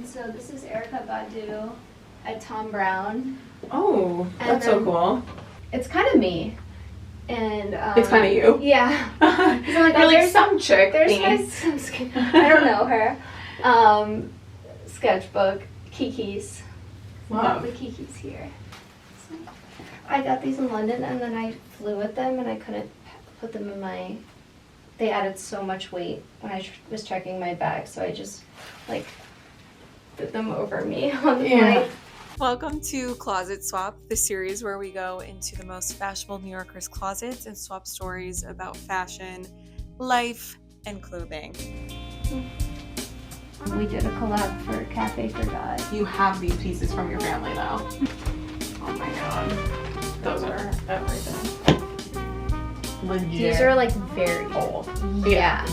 So this is Erica Badu at Tom Brown. Oh, that's so cool. It's kind of me. And it's kind of you. Yeah. Like, there's some chick. There's I don't know her. Sketchbook. Kiki's. Wow. The Kiki's here. So I got these in London and then I flew with them and I couldn't put them in my... They added so much weight when I was checking my bag, so I just like put them over me on the flight. Welcome to Closet Swap, the series where we go into the most fashionable New Yorkers' closets and swap stories about fashion, life, and clothing. We did a collab for Cafe for God. You have these pieces from your family, though. Oh my god. Those are everything. Legit. These are like very old. Yeah.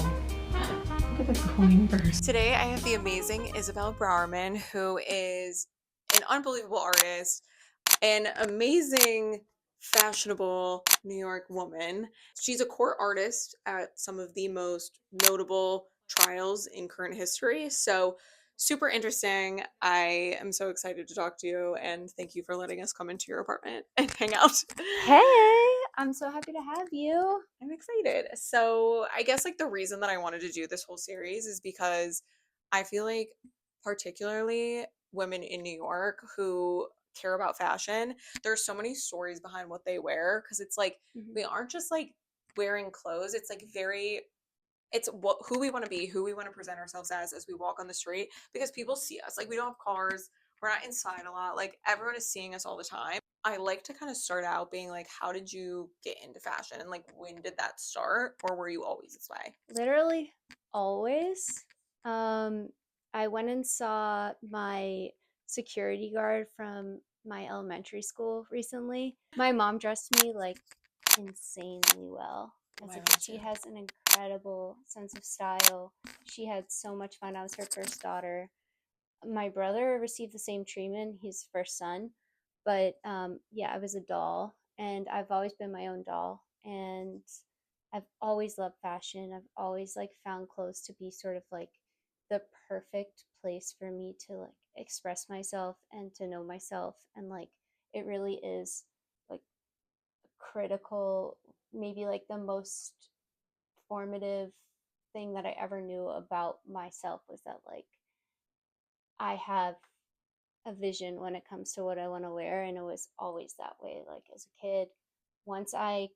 Look at the coin purse. Today I have the amazing Isabelle Brourman, who is an unbelievable artist, an amazing, fashionable New York woman. She's a court artist at some of the most notable trials in current history. So super interesting. I am so excited to talk to you, and thank you for letting us come into your apartment and hang out. Hey, I'm so happy to have you. I'm excited. So I guess like the reason that I wanted to do this whole series is because I feel like particularly women in New York who care about fashion, there's so many stories behind what they wear, because it's like we aren't just like wearing clothes. It's like it's who we want to be, who we want to present ourselves as we walk on the street, because people see us. Like, we don't have cars, we're not inside a lot, like everyone is seeing us all the time. I like to kind of start out being like, how did you get into fashion, and like when did that start, or were you always this way? Literally always. I went and saw my security guard from my elementary school recently. My mom dressed me like insanely well as a kid. She has an incredible sense of style. She had so much fun. I was her first daughter. My brother received the same treatment. He's the first son. But yeah, I was a doll, and I've always been my own doll. And I've always loved fashion. I've always like found clothes to be sort of like the perfect place for me to like express myself and to know myself. And like it really is like critical, maybe like the most formative thing that I ever knew about myself was that like I have a vision when it comes to what I want to wear, and it was always that way. Like as a kid, once I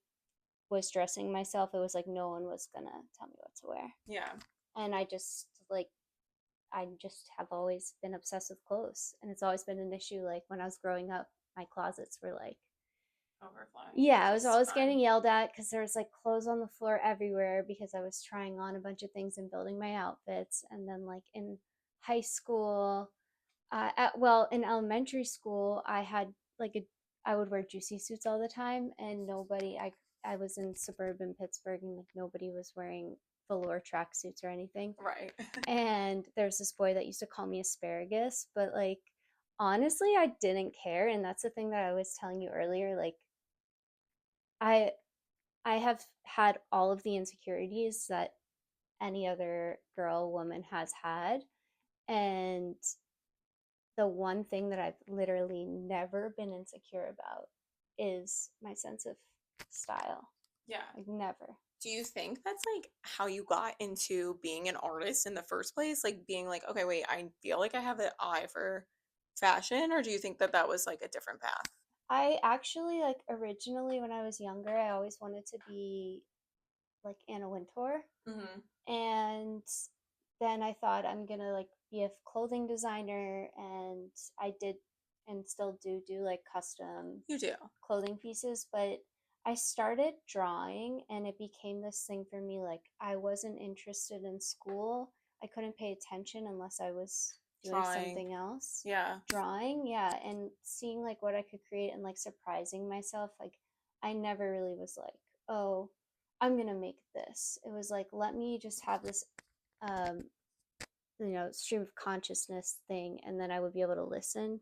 was dressing myself, it was like no one was gonna tell me what to wear. Yeah. And I just have always been obsessed with clothes, and it's always been an issue. Like when I was growing up, my closets were like Overflowing. yeah, I was always getting yelled at because there was like clothes on the floor everywhere because I was trying on a bunch of things and building my outfits. And then like in high school, in elementary school, I had like I would wear juicy suits all the time, and I was in suburban Pittsburgh, and like nobody was wearing velour tracksuits or anything. Right. And there's this boy that used to call me asparagus, but like honestly, I didn't care, and that's the thing that I was telling you earlier. Like I I have had all of the insecurities that any other girl, woman has had, and the one thing that I've literally never been insecure about is my sense of style. Yeah. Like never. Do you think that's like how you got into being an artist in the first place? Like being like, okay, wait, I feel like I have an eye for fashion, or do you think that that was like a different path? I actually like originally when I was younger, I always wanted to be like Anna Wintour. And then I thought I'm gonna like be a clothing designer, and I did and still do like custom You do. clothing pieces, but I started drawing and it became this thing for me. Like I wasn't interested in school. I couldn't pay attention unless I was doing something else. Yeah. Drawing, yeah, and seeing like what I could create and like surprising myself. Like I never really was like, oh, I'm gonna make this. It was like, let me just have this um stream of consciousness thing, and then I would be able to listen.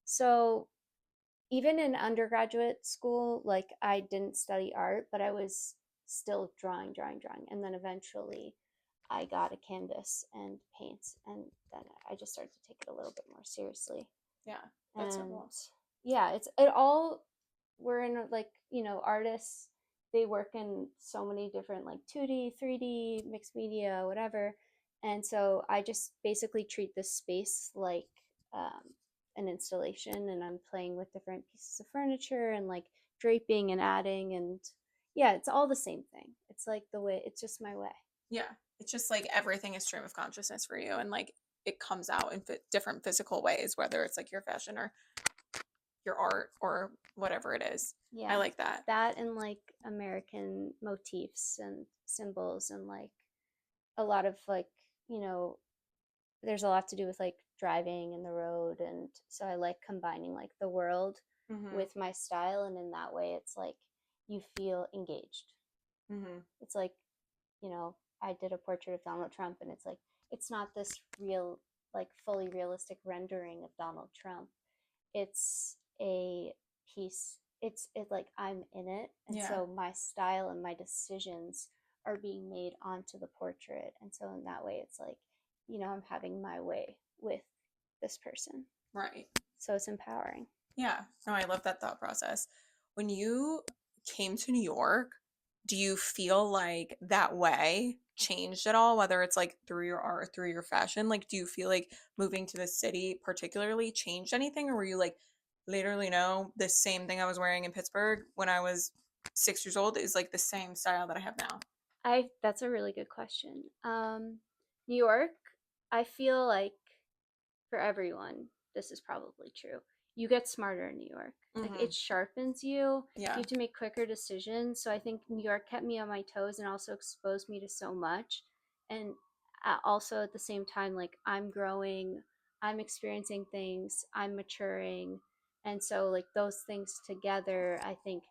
So even in undergraduate school, like I didn't study art, but I was still drawing. And then eventually I got a canvas and paints, and then I just started to take it a little bit more seriously. Yeah, that's so And cool. yeah, it all, we're in like, artists, they work in so many different like 2D, 3D, mixed media, whatever. And so I just basically treat this space like um, an installation, and I'm playing with different pieces of furniture and like draping and adding, and yeah, it's all the same thing. It's like the way, it's just my way. Yeah, it's just like everything is stream of consciousness for you, and like it comes out in different physical ways, whether it's like your fashion or your art or whatever it is. I Yeah, like that. that and like American motifs and symbols, and like a lot of like, you know, there's a lot to do with like driving and the road, and so I like combining like the world Mm-hmm. with my style, and in that way it's like you feel engaged. Mm-hmm. It's like, I did a portrait of Donald Trump, and it's like it's not this real, like fully realistic rendering of Donald Trump. It's a piece. It like I'm in it, and Yeah. so my style and my decisions are being made onto the portrait, and so in that way it's like, I'm having my way with this person, Right. so it's empowering. Yeah. No, I love that thought process. When you came to New York, do you feel like that way changed at all, whether it's like through your art or through your fashion? Like, do you feel like moving to the city particularly changed anything, or were you like, literally, no, the same thing I was wearing in Pittsburgh when I was 6 years old is like the same style that I have now? I That's a really good question. New York, I feel like for everyone, this is probably true. You get smarter in New York. Like Mm-hmm. it sharpens you. Yeah. You have to make quicker decisions. So I think New York kept me on my toes and also exposed me to so much. And also at the same time, like I'm growing, I'm experiencing things, I'm maturing. And so, like, those things together, I think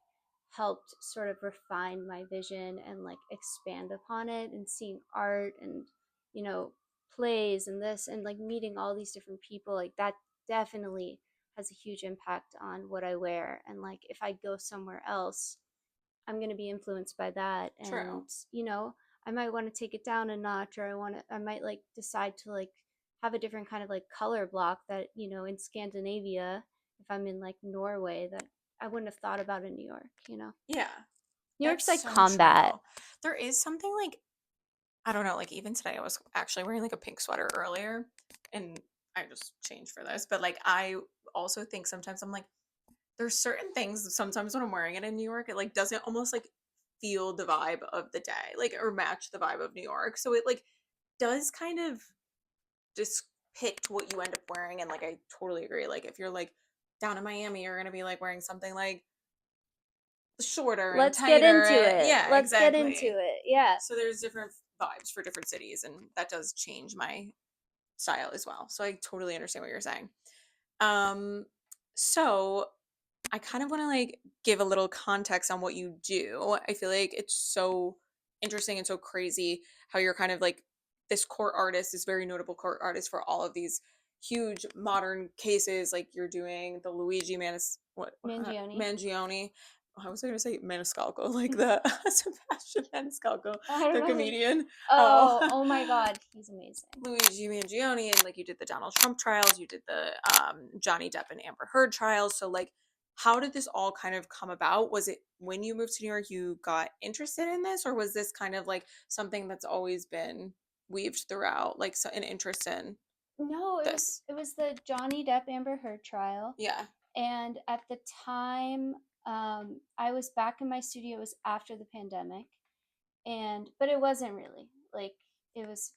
helped sort of refine my vision and like expand upon it, and seeing art and, you know, plays and this, and like meeting all these different people, like that definitely has a huge impact on what I wear. And like if I go somewhere else, I'm going to be influenced by that. True. And I might want to take it down a notch, or I might like decide to like have a different kind of like color block that, in Scandinavia, if I'm in like Norway, that I wouldn't have thought about in New York. Yeah. New That's York's like so combat. true. There is something like, I don't know, like even today I was actually wearing like a pink sweater earlier, and I just changed for this, but like I also think sometimes I'm like, there's certain things sometimes when I'm wearing it in New York, it like doesn't almost like feel the vibe of the day, like, or match the vibe of New York. So it like does kind of depict what you end up wearing. And like I totally agree. Like if you're like down in Miami, you're gonna be like wearing something like shorter and Let's get tighter. into And, it. yeah, Let's get into exactly. it. Yeah. So there's different vibes for different cities, and that does change my style as well. So I totally understand what you're saying. Um, so I kind of want to like give a little context on what you do. I feel like it's so interesting and so crazy how you're kind of like this court artist, this very notable court artist for all of these huge modern cases. Like you're doing the Luigi Mangione. Mangione. I was going to say Maniscalco, like the Sebastian Maniscalco, I don't the know. comedian. Oh, Oh my God, he's amazing. Luigi Mangione, and like you did the Donald Trump trials, you did the Johnny Depp and Amber Heard trials. So like, how did this all kind of come about? Was it when you moved to New York you got interested in this, or was this kind of like something that's always been weaved throughout, like so, an interest in No, it was this? it was the Johnny Depp Amber Heard trial, Yeah. and at the time, I was back in my studio. It was after the pandemic, and but it wasn't really like, it was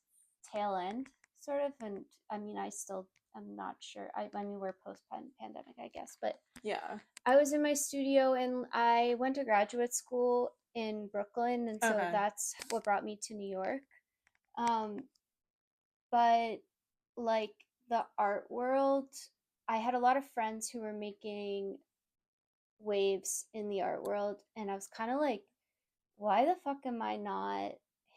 tail end sort of, and I mean I still, I'm not sure. I mean we're post pandemic, I guess, but Yeah. I was in my studio, and I went to graduate school in Brooklyn, and so Okay. that's what brought me to New York. Um, but like the art world, I had a lot of friends who were making waves in the art world, and I was kind of like, why the fuck am I not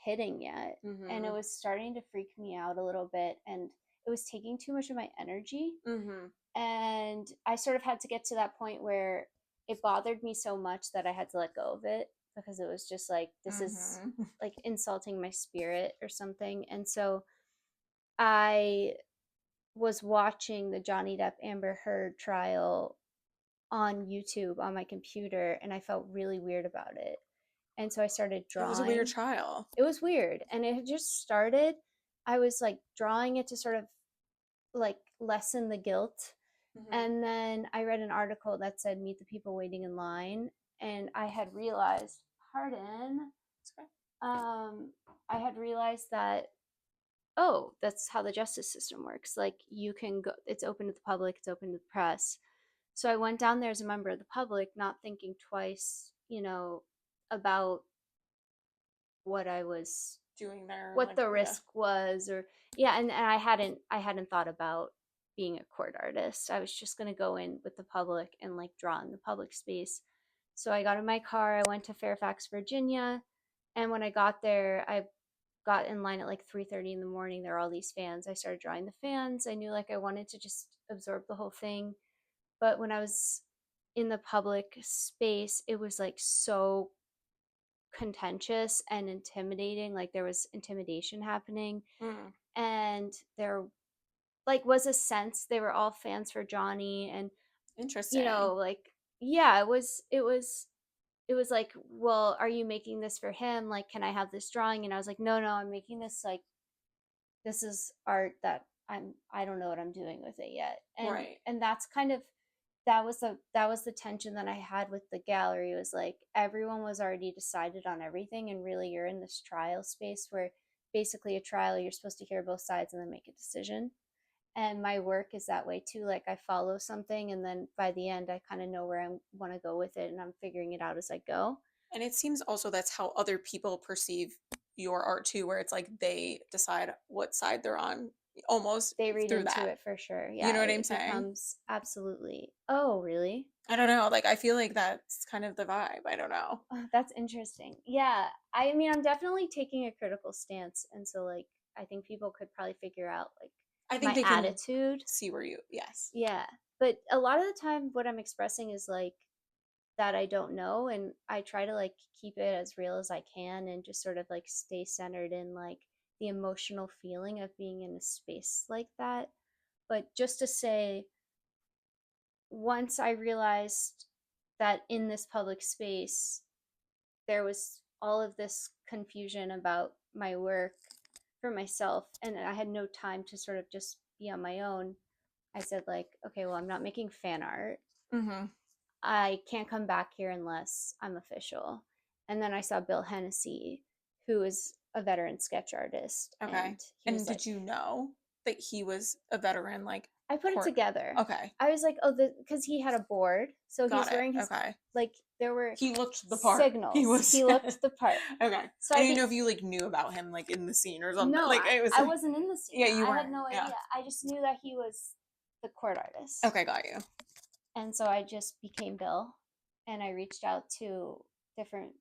hitting yet? And it Mhm. was starting to freak me out a little bit, and it was taking too much of my energy. Mhm. And I sort of had to get to that point where it bothered me so much that I had to let go of it. because it was just like, this is Mm-hmm. like insulting my spirit or something. And so I was watching the Johnny Depp Amber Heard trial on YouTube on my computer, and I felt really weird about it. And so I started It was a weird drawing. trial. It was weird, and it had just started. I was like drawing it to sort of like lessen the guilt. Mm-hmm. And then I read an article that said meet the people waiting in line, and I had realized, pardon, Okay. I had realized that, oh, that's how the justice system works. Like, you can go, it's open to the public, it's open to the press. So I went down there as a member of the public, not thinking twice, about what I was, Doing their what like, the yeah. risk was, or yeah, and I hadn't thought about being a court artist. I was just gonna go in with the public and like draw in the public space. So I got in my car, I went to Fairfax, Virginia, and when I got there, I got in line at like 3:30 in the morning. There were all these fans. I started drawing the fans. I knew like I wanted to just absorb the whole thing. But when I was in the public space, it was like so contentious and intimidating. Like, there was intimidation happening, Mm. and there like was a sense they were all fans for Johnny, and Interesting. like, yeah, it was like, well, are you making this for him? Like, can I have this drawing? And I was like, no, no, I'm making this, like, this is art that I don't know what I'm doing with it yet. and Right. and that's kind of, that was the tension that I had with the gallery. It was like everyone was already decided on everything, and really you're in this trial space where basically a trial, you're supposed to hear both sides and then make a decision. And my work is that way too. Like, I follow something, and then by the end I kind of know where I want to go with it, and I'm figuring it out as I go. And it seems also that's how other people perceive your art too, where it's like they decide what side they're on almost They read through into that. it for sure. You Yeah, know what I'm it saying? becomes absolutely. Oh, really? I don't know. Like I feel like that's kind of the vibe. I don't know. Oh, that's interesting. Yeah, I mean, I'm definitely taking a critical stance, and so like I think people could probably figure out like I think my they can attitude. see where you yes. Yeah, but a lot of the time, what I'm expressing is like that I don't know, and I try to like keep it as real as I can, and just sort of like stay centered in like the emotional feeling of being in a space like that. But just to say, once I realized that in this public space there was all of this confusion about my work for myself, and I had no time to sort of just be on my own, I said like, okay, well, I'm not making fan art. Mm-hmm. I can't come back here unless I'm official. And then I saw Bill Hennessy, who is a veteran sketch artist, Okay. and he And was like, did you know that he was a veteran like I put it court? together. Okay. I was like, oh, because he had a board, so he Got was it. wearing his, Okay. like, there were He looked the part. He signals. was He looked the part. okay. So I I didn't think, know if you like knew about him like in the scene or something. no, Like it was I like wasn't in the scene. yeah, you I had weren't. no Yeah. idea. I just knew that he was the court artist. Okay, got you. And so I just became Bill, and I reached out to different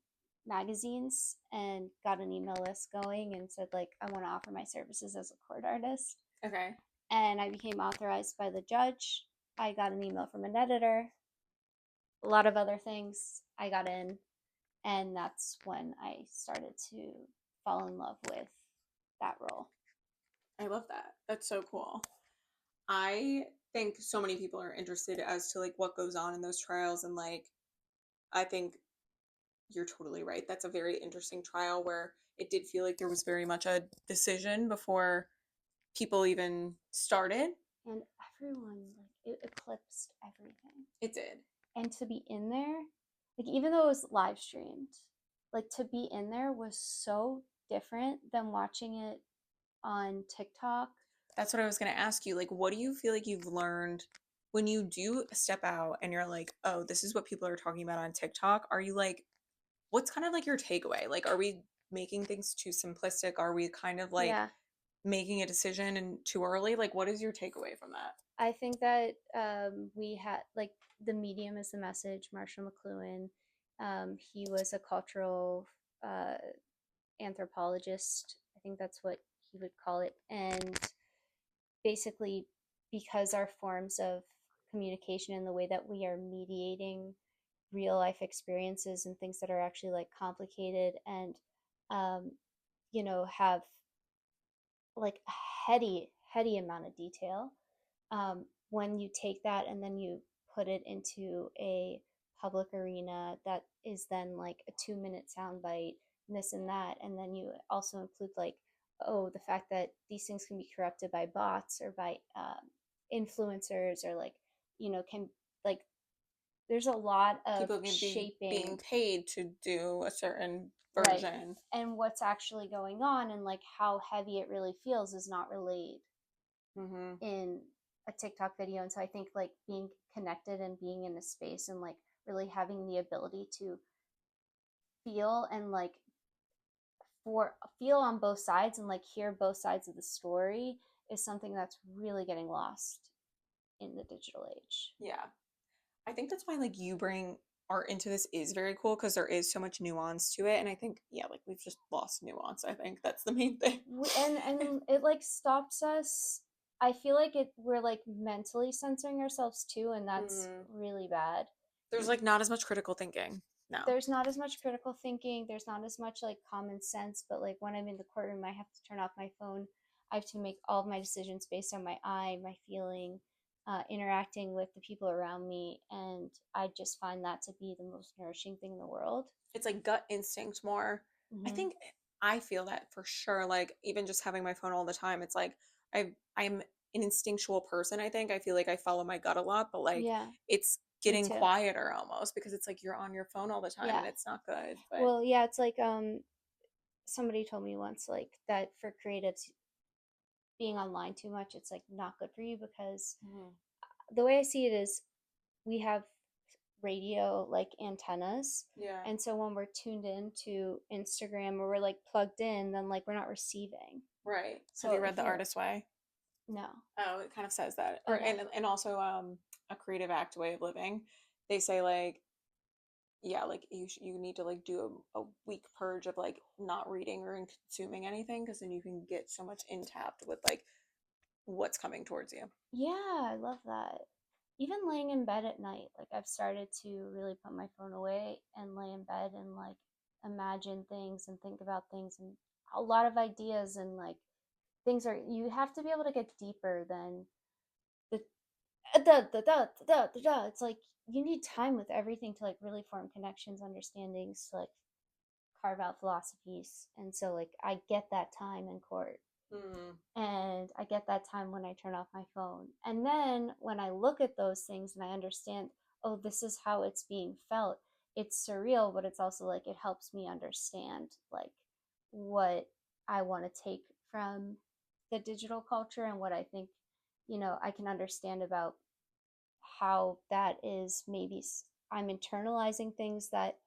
magazines and got an email list going and said like, I want to offer my services as a court artist. Okay. And I became authorized by the judge. I got an email from an editor, a lot of other things. I got in, and that's when I started to fall in love with that role. I love that. That's so cool. I think so many people are interested as to like what goes on in those trials and like I think you're totally right. That's a very interesting trial where it did feel like there was very much a decision before people even started. And everyone, like, it eclipsed everything. It did. And to be in there, like, even though it was live streamed, like, to be in there was so different than watching it on TikTok. That's what I was going to ask you. Like, what do you feel like you've learned when you do step out and you're like, oh, this is what people are talking about on TikTok? Are you like, what's kind of like your takeaway? Like, are we making things too simplistic? Are we kind of like Yeah, making a decision and too early? Like, what is your takeaway from that? I think that we had, like, the medium is the message. Marshall McLuhan, he was a cultural uh, anthropologist. I think that's what he would call it. And basically, because our forms of communication and the way that we are mediating real life experiences and things that are actually like complicated and um, have like a heady amount of detail. When you take that and then you put it into a public arena that is then like a 2 minute soundbite, and this and that, and then you also include like, oh, the fact that these things can be corrupted by bots or by influencers, or like, can, like, there's a lot of People can be being shaping, paid to do a certain right? version. And what's actually going on and like how heavy it really feels is not relayed Mm-hmm. in a TikTok video. And so I think like being connected and being in a space and like really having the ability to feel and like for feel on both sides and like hear both sides of the story is something that's really getting lost in the digital age. Yeah. I think that's why like you bring art into this is very cool because there is so much nuance to it. And I think, yeah, like we've just lost nuance. I think that's the main thing. And it like stops us. I feel like we're like mentally censoring ourselves too, and that's Mm. really bad. There's like not as much critical thinking now. There's not as much critical thinking, there's not as much like common sense, but like when I'm in the courtroom I have to turn off my phone. I have to make all of my decisions based on my eye, my feeling, interacting with the people around me, and I just find that to be the most nourishing thing in the world. It's like gut instinct more. I Mm-hmm. think I feel that for sure. Like even just having my phone all the time, it's like I'm an instinctual person. I think I feel like I follow my gut a lot, but like Yeah, it's me getting too. quieter almost because it's like you're on your phone all the time Yeah, and it's not good. But well, yeah, it's like somebody told me once like that for creatives being online too much, it's like not good for you, because mhm. the way I see it is we have radio like antennas, Yeah, and so when we're tuned in to Instagram or we're like plugged in, then like we're not receiving. right. Have So you read if The you're, Artist's Way? no. Oh, it kind of says that. Or Okay. and also a creative act way of living. They say like yeah, like you need to like do a week purge of like not reading or consuming anything because then you can get so much intapped with like what's coming towards you. Yeah, I love that. Even laying in bed at night, like I've started to really put my phone away and lay in bed and like imagine things and think about things, and a lot of ideas, and like things are, you have to be able to get deeper than the it's like you need time with everything to like really form connections, understandings, to like carve out philosophies. And so like I get that time in court, Mm, and I get that time when I turn off my phone. And then when I look at those things and I understand, oh, this is how it's being felt, it's surreal, but it's also like it helps me understand like what I want to take from the digital culture, and what I think, I can understand about how that is maybe I'm internalizing things that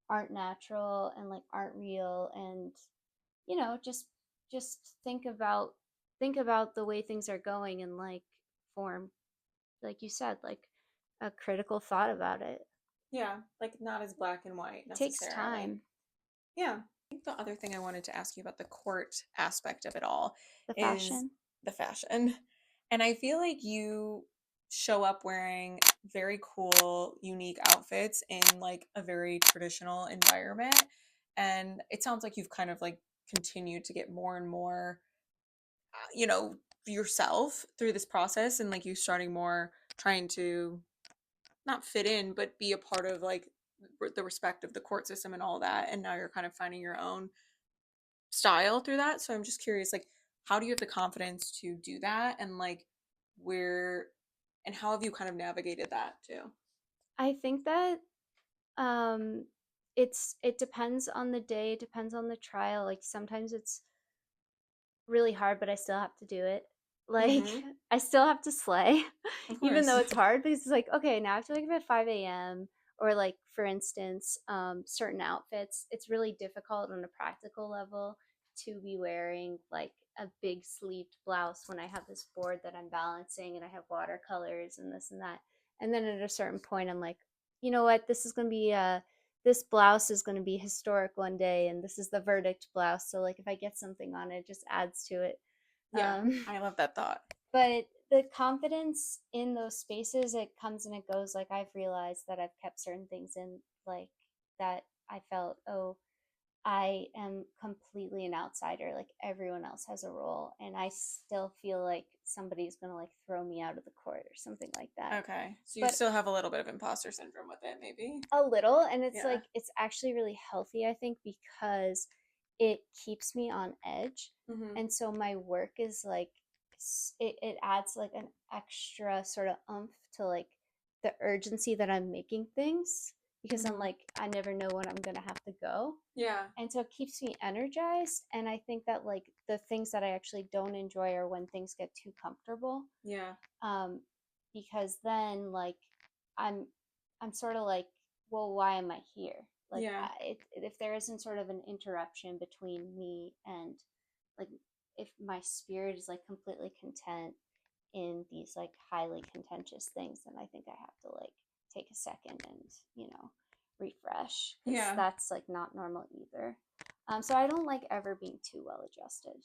aren't natural and like aren't real, and just think about the way things are going, and like form, like you said, like a critical thought about it. yeah, like not as black and white It takes necessarily. time. Yeah. I think the other thing I wanted to ask you about the court aspect of it all The is fashion. the fashion. And I feel like you show up wearing very cool, unique outfits in like a very traditional environment. And it sounds like you've kind of like continued to get more and more, you know, yourself through this process and like you starting more trying to not fit in, but be a part of like the respect of the court system and all that. And now you're kind of finding your own style through that. So I'm just curious, like, how do you have the confidence to do that? And like, where and how have you kind of navigated that too? I think that um it depends on the day, it depends on the trial. Like sometimes it's really hard, but I still have to do it. Like Mm-hmm. I still have to slay, Of even course. though it's hard, because it's like, okay, now I have to wake up at 5 a.m. Or like for instance, certain outfits, it's really difficult on a practical level to be wearing like a big sleeved blouse when I have this board that I'm balancing and I have watercolors and this and that. And then at a certain point, I'm like, you know what, this blouse is going to be historic one day, and this is the verdict blouse, so like if I get something on it, it just adds to it. Yeah, um I love that thought. but the confidence in those spaces, it comes and it goes. Like I've realized that I've kept certain things in, like that I felt, oh, I am completely an outsider. Like everyone else has a role, and I still feel like somebody's gonna like throw me out of the court or something like that. Okay. So you But still have a little bit of imposter syndrome with it, maybe? a little, and it's Yeah. like it's actually really healthy, I think, because it keeps me on edge. Mm-hmm. And so my work is like it adds like an extra sort of oomph to like the urgency that I'm making things, because I'm Mm-hmm. like I never know when I'm gonna have to go. Yeah. And so it keeps me energized, and I think that like the things that I actually don't enjoy are when things get too comfortable. Yeah. um because then like i'm I'm sort of like, well, why am I here? Like Yeah. if there isn't sort of an interruption between me and like, if my spirit is like completely content in these like highly contentious things, then I think I have to like take a second and, refresh, because Yeah. that's like not normal either. So I don't like ever being too well adjusted.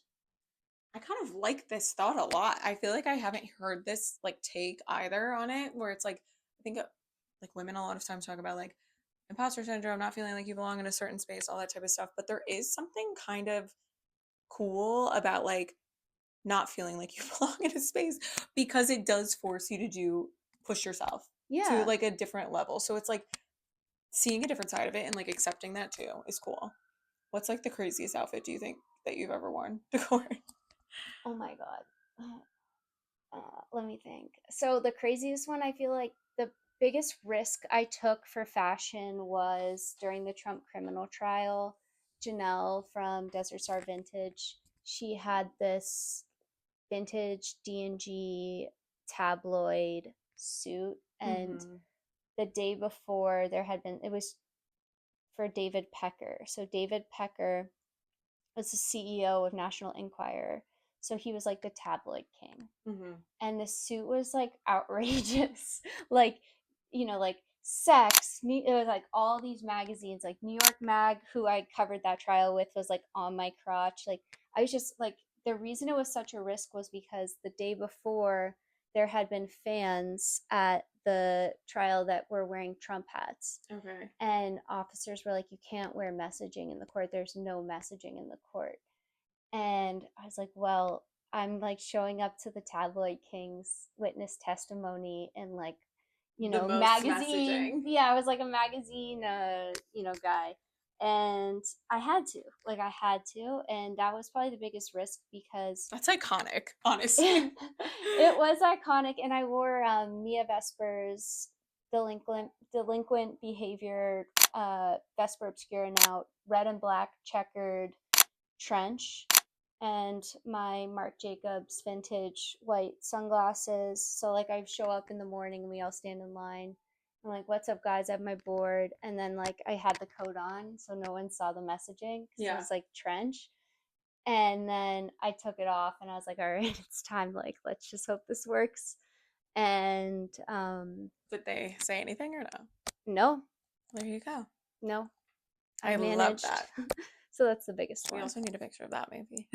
I kind of like this thought a lot. I feel like I haven't heard this like take either on it, where it's like I think like women a lot of times talk about like imposter syndrome, not feeling like you belong in a certain space, all that type of stuff. But there is something kind of cool about like not feeling like you belong in a space, because it does force you to push yourself to Yeah. like a different level. So it's like seeing a different side of it and like accepting that too is cool. What's like the craziest outfit do you think that you've ever worn to court? Oh my god. Let me think. So the craziest one, I feel like the biggest risk I took for fashion was during the Trump criminal trial. Janelle from Desert Star Vintage, she had this vintage D&G tabloid suit, and Mm-hmm. the day before there had been, it was for David Pecker. So David Pecker was the CEO of National Enquirer. So he was like the tabloid king, Mm-hmm. and the suit was like outrageous. Like, like sex, it was like all these magazines, like New York Mag, who I covered that trial with, was like on my crotch. Like I was just like, the reason it was such a risk was because the day before there had been fans at the trial that were wearing Trump hats, Okay. and officers were like, you can't wear messaging in the court, there's no messaging in the court. And I was like, well, I'm like showing up to the tabloid king's witness testimony and like, The most magazine. messaging. Yeah, I was like a magazine, guy. And I had to. And that was probably the biggest risk because That's iconic, honestly. it was iconic. And I wore Mia Vesper's delinquent behavior, Vesper Obscura now, red and black checkered trench, and my Marc Jacobs vintage white sunglasses. So like I show up in the morning and we all stand in line. I'm like, what's up, guys? I have my board. And then like I had the coat on so no one saw the messaging because it Yeah. was like trench. And then I took it off and I was like, all right, it's time. Like, let's just hope this works. And Did they say anything or no? no, There you go. no, I I love managed. that. So that's the biggest We one. also need a picture of that, maybe.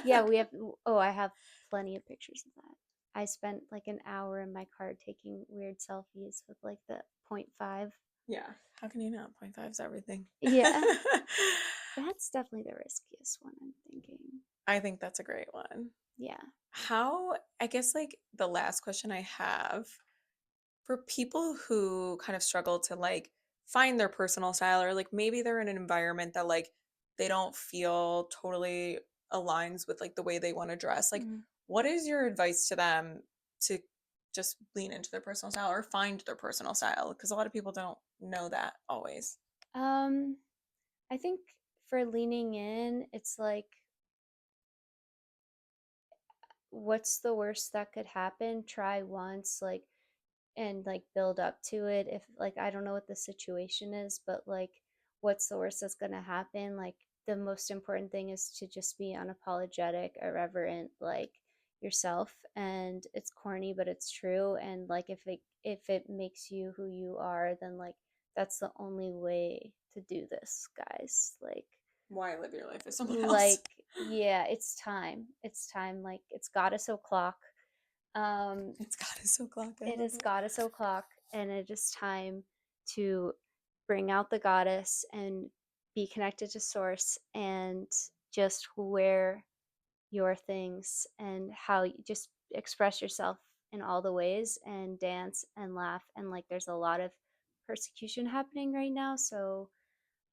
Yeah, we have. Oh, I have plenty of pictures of that. I spent like an hour in my car taking weird selfies with like the point 0.5. Yeah. How can you not? 0.5 is everything. Yeah, that's definitely the riskiest one, I'm thinking. I think that's a great one. Yeah. I guess, like, the last question I have for people who kind of struggle to, like, find their personal style, or, like, maybe they're in an environment that, like, they don't feel totally aligns with, like, the way they want to dress. Like, Mhm. what is your advice to them to just lean into their personal style or find their personal style? Because a lot of people don't know that always. Um, I think for leaning in, it's like, what's the worst that could happen? Try once, like, and like build up to it. If like I don't know what the situation is, but like what's the worst that's going to happen? Like the most important thing is to just be unapologetic, irreverent, like yourself. And it's corny but it's true, and like if it makes you who you are, then like that's the only way to do this, guys. Why live your life as someone else? Like yeah, it's time, like it's goddess o'clock. It's Goddess O'Clock. I It love is it. Goddess O'Clock, and it is time to bring out the goddess and be connected to source and just wear your things and how you just express yourself in all the ways and dance and laugh. And like, there's a lot of persecution happening right now. So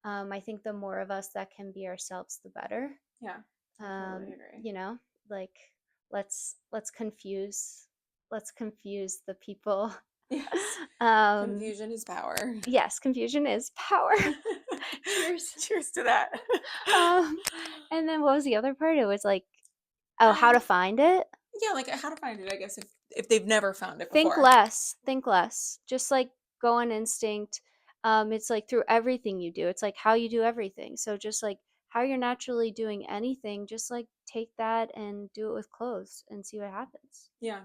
I think the more of us that can be ourselves, the better. Yeah, I totally agree. You know, like let's confuse the people. Yes. um, Confusion is power. yes, confusion is power. Cheers. Cheers to that. Um, and then what was the other part? It was like, oh, how to um, find it. yeah, like how to find it, I guess, if they've never found it Think before. less. Think less. Just like go on instinct. It's like through everything you do. It's like how you do everything. So just like how you're naturally doing anything, just like take that and do it with clothes and see what happens. Yeah,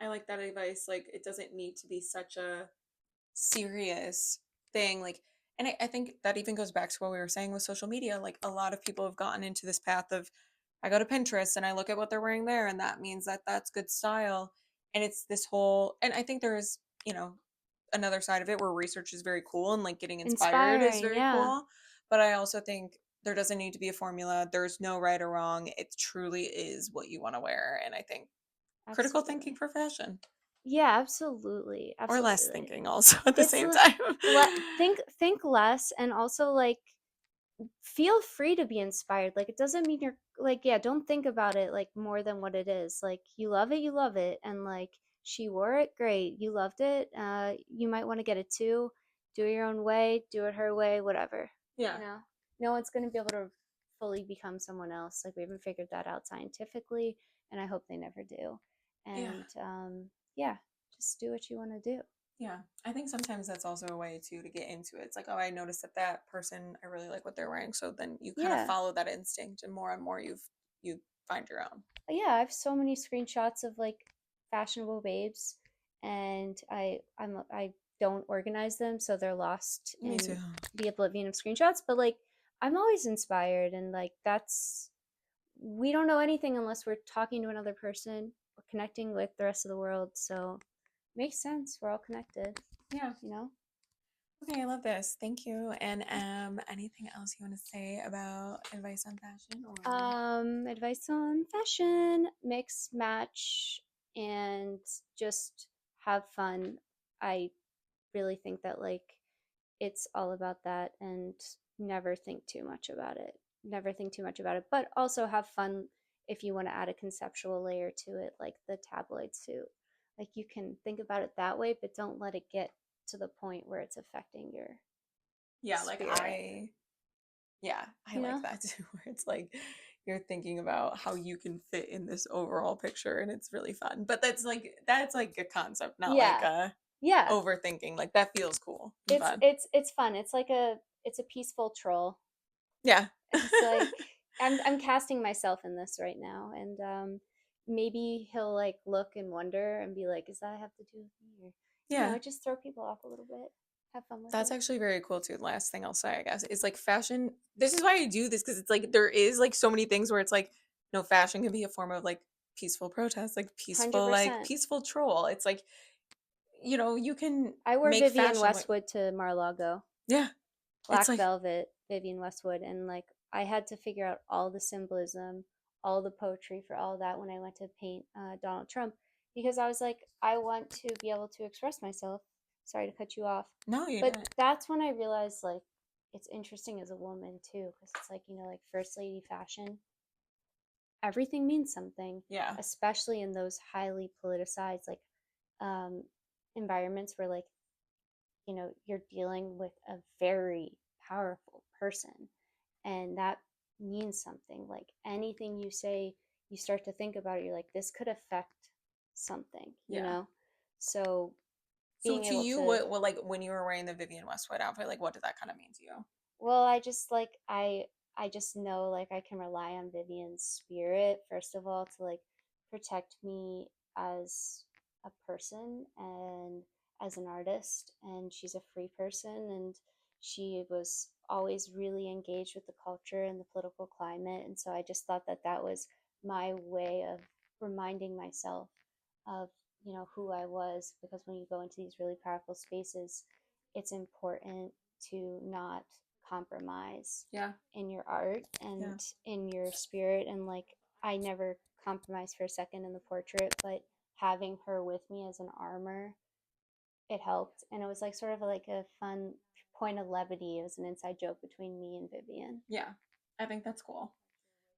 I like that advice. Like, it doesn't need to be such a serious thing. Like, and I think that even goes back to what we were saying with social media. Like, a lot of people have gotten into this path of, I go to Pinterest and I look at what they're wearing there, and that means that that's good style. And it's this whole, and I think there is, another side of it where research is very cool and like getting inspired is Inspiring, very yeah. cool. But I also think there doesn't need to be a formula. There's no right or wrong. It truly is what you want to wear. And I think critical thinking Absolutely. for fashion, Yeah, absolutely. or less Absolutely. thinking also at the It's same time. think less and also like feel free to be inspired. Like it doesn't mean you're like, yeah, don't think about it like more than what it is. Like you love it, and like she wore it, great. You loved it. You might want to get it too. Do it your own way, do it her way, whatever. Yeah. You know, no one's going to be able to fully become someone else. Like we haven't figured that out scientifically, and I hope they never do. Yeah. And yeah, just do what you want to do. Yeah. I think sometimes that's also a way too to get into it. It's like, oh, I noticed that that person, I really like what they're wearing. So then you kind of Yeah. follow that instinct, and more you find your own. Yeah, I have so many screenshots of like fashionable babes, and I don't organize them, so they're lost Me too. in the oblivion of screenshots. But like I'm always inspired, and like that's we don't know anything unless we're talking to another person or connecting with the rest of the world. So makes sense. We're all connected, Yeah. you know. Okay, I love this. Thank you. And anything else you want to say about advice on fashion or Advice on fashion, mix, match, and just have fun. I really think that like it's all about that and never think too much about it. Never think too much about it, but also have fun if you want to add a conceptual layer to it, like the tabloid suit. Like you can think about it that way, but don't let it get to the point where it's affecting your yeah, like spirit, I you like know? that too, where it's like you're thinking about how you can fit in this overall picture and it's really fun. But that's like a concept, not like Yeah. a Yeah. overthinking. Like that feels cool and It's fun. it's it's fun. It's a peaceful troll. Yeah. It's like I'm casting myself in this right now, and maybe he'll like look and wonder and be like, "Does that have to do with me?" Or Yeah. just throw people off a little bit. Have fun with That's it. actually very cool too. Last thing I'll say, I guess, is like fashion. This is why I do this because it's like there is like so many things where it's like, no, fashion can be a form of like peaceful protest, like 100%. peaceful troll. It's like, you can I wore make Vivienne fashion what, Westwood to Mar-a-Lago, yeah. It's Black like, Velvet, Vivienne Westwood, and like I had to figure out all the symbolism, all the poetry for all that when I went to paint Donald Trump because I was like, I want to be able to express myself. Sorry to cut you off, no, you but didn't. that's when I realized like it's interesting as a woman too because it's like like first lady fashion, everything means something, Yeah. especially in those highly politicized like um, environments where like you're dealing with a very powerful person and that means something. Like anything you say, you start to think about it, you're like, this could affect something, Yeah. so So being to able you, to, what like when you were wearing the Vivienne Westwood outfit, like what did that kind of mean to you? well, I just like I just know like I can rely on Vivian's spirit first of all to like protect me as a person and as an artist, and she's a free person, and she was always really engaged with the culture and the political climate, and so I just thought that that was my way of reminding myself of you know, who I was, because when you go into these really powerful spaces, it's important to not compromise Yeah. in your art and in your spirit. And like, I never compromised for a second in the portrait, but having her with me as an armor, it helped. And it was like sort of like a fun point of levity. It was an inside joke between me and Vivian. Yeah. I think that's cool.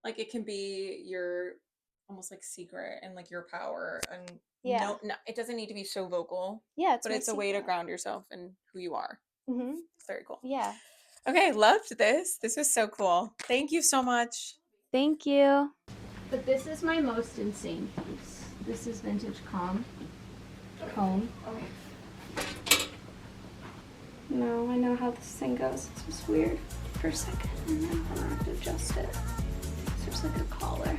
Like it can be your almost like secret and like your power, and Yeah. no, it doesn't need to be so vocal. Yeah, it's but my it's a way to secret. ground yourself in who you are. Mm-hmm. It's very cool. Yeah. Okay, loved this. This was so cool. Thank you so much. Thank you. But this is my most insane piece. This is vintage comb. No, I know how this thing goes. It's just weird for a second, and then I have to adjust it. So there's like a collar.